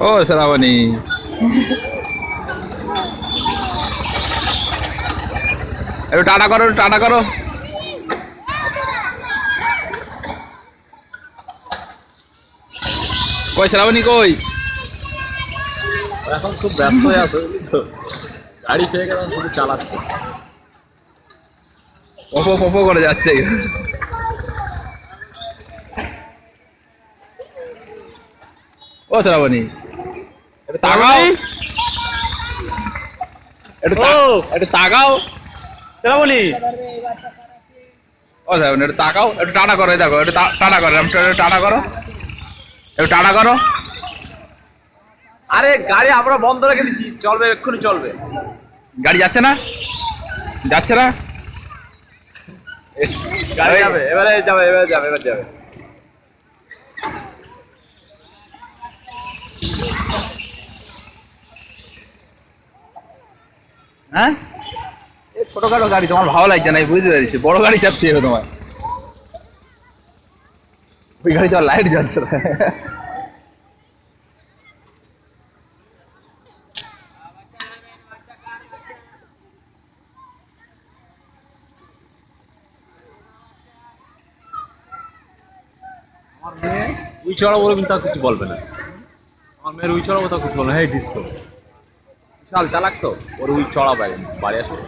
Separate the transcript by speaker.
Speaker 1: ও শ্রাবণী, একটু টাটা করো, একটু টাটা করো। কই শ্রাবণী কই?
Speaker 2: এখন খুব ব্যস্ত হয়ে আছে, বুঝলি তো, গাড়ি পেয়ে গেলাম শুধু চালাচ্ছে।
Speaker 1: পপো পপো করে যাচ্ছে। ও শ্রাবণী, একটু তাকাও, একটু তাকাও।
Speaker 2: শ্রাবণী,
Speaker 1: ও শ্রাবণী একটু তাকাও, একটু টাটা করো, এই দেখো একটু টাটা করো, একটু টাটা করো, একটু টাটা করো।
Speaker 2: আরে গাড়ি আমরা বন্ধ রেখে দিচ্ছি, চলবে, এক্ষুনি চলবে।
Speaker 1: গাড়ি যাচ্ছে না, যাচ্ছে না।
Speaker 2: গাড়ি যাবে, এবারে যাবে, এবারে যাবে, এবার যাবে।
Speaker 1: হ্যাঁ, এই ছোটখাটো গাড়ি তোমার ভালো লাগছে না, আমি বুঝতে পেরেছি। বড় গাড়ি চাপতে হবে তোমার। ওই গাড়ি তো লাইট জ্বলছে না।
Speaker 2: আমার মেয়ে উই চড়া বলে কিন্তু আর কিছু বলবে না। আমার মেয়ের উই চড়াবো তা কিছু বলবে না। হ্যাঁ ডিস্কো বিশাল চালাক তো, ওর উই চড়াবে, বাড়ি আসবে।